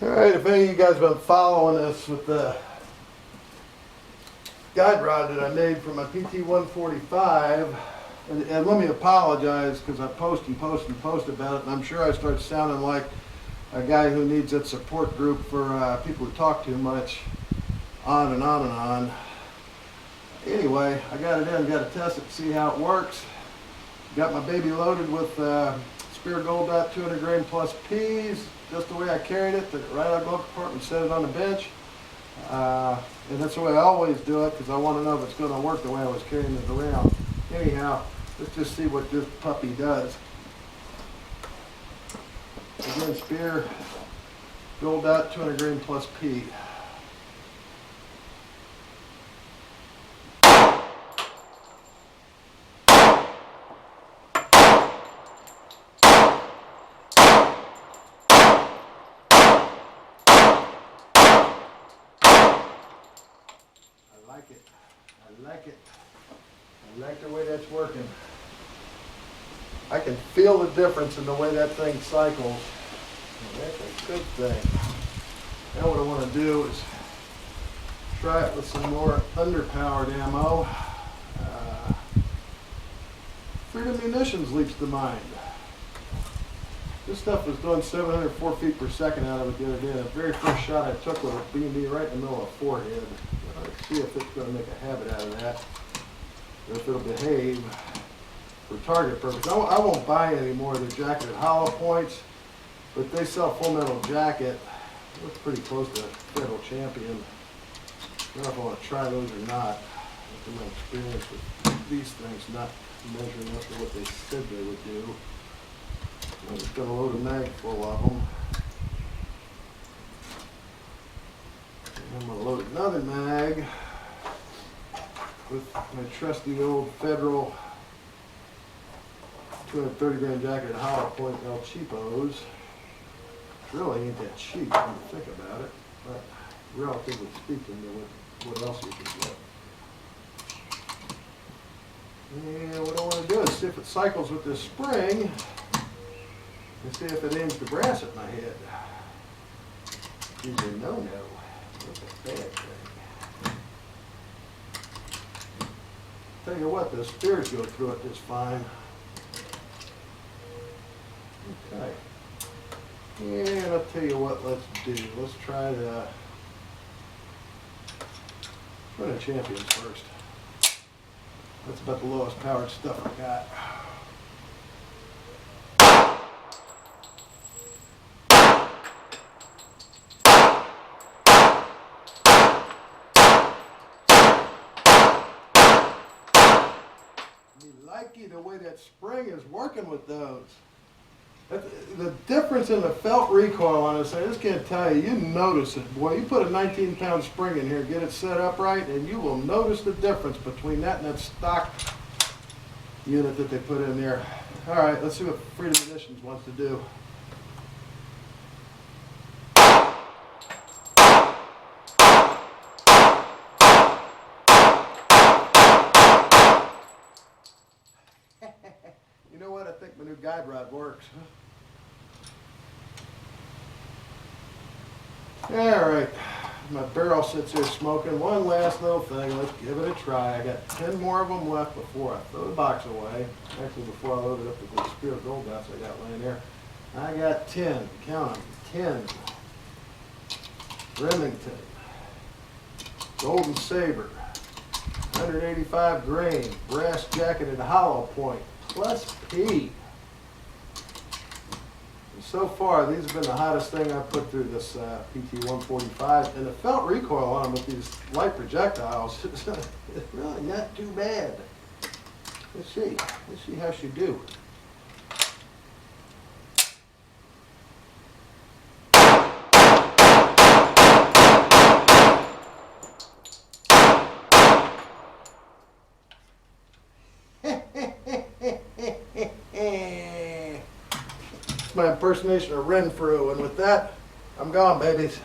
Alright, if any of you guys have been following this with the guide rod that I made for my PT145, and let me apologize because I post about it, and I'm sure I start sounding like a guy who needs that support group for people who talk too much, on and on and on. Anyway, I got it in, got to test it, see how it works. Got my baby loaded with Spear Gold Dot 200 grain plus peas, just the way I carried it, took it right out of the glove compartment, set it on the bench. And that's the way I always do it because I want to know if it's going to work the way I was carrying it around. Anyhow, let's just see what this puppy does. Again, Spear Gold Dot 200 grain plus pea. I like the way that's working. I can feel the difference in the way that thing cycles. That's a good thing. Now what I want to do is try it with some more underpowered ammo. Freedom Munitions leaps to mind. This stuff was doing 704 feet per second out of it the other day. The very first shot I took with it being right in the middle of the forehead. Let's see if it's going to make a habit out of that, or if it'll behave for target purpose. I won't buy any more of the jacketed hollow points, but they sell Full Metal Jacket. It looks pretty close to Federal Champion. I don't know if I want to try those or not. After my experience with these things not measuring up to what they said they would do. I'm just going to load a mag full of them. And I'm going to load another mag with my trusty old Federal 230 grain jacketed hollow point El Cheapos. Which really ain't that cheap when you think about it, but relatively speaking to what else you can get. And what I want to do is see if it cycles with this spring and see if it aims the brass at my head. These are no-no. That's a bad thing. Tell you what, the spears go through it just fine. Okay. And I'll tell you what, let's do. Let's try the Champions first. That's about the lowest powered stuff I got. Likey the way that spring is working with those. The difference in the felt recoil on this, I just can't tell you. You notice it, boy. You put a 19-pound spring in here, get it set up right, and you will notice the difference between that and that stock unit that they put in there. All right, let's see what Freedom Munitions wants to do. You know what? I think my new guide rod works. All right, my barrel sits here smoking. One last little thing. Let's give it a try. I got 10 more of them left before I throw the box away. Actually, before I load it up with the Spear Gold Dots I got laying there. I got 10. Count them. 10. Remington. Golden Saber. 185 grain. Brass jacketed hollow point. Plus P. And so far, these have been the hottest thing I've put through this PT145, and the felt recoil on them with these light projectiles is really not too bad. Let's see how she do. My impersonation of Renfrew, and with that, I'm gone, babies.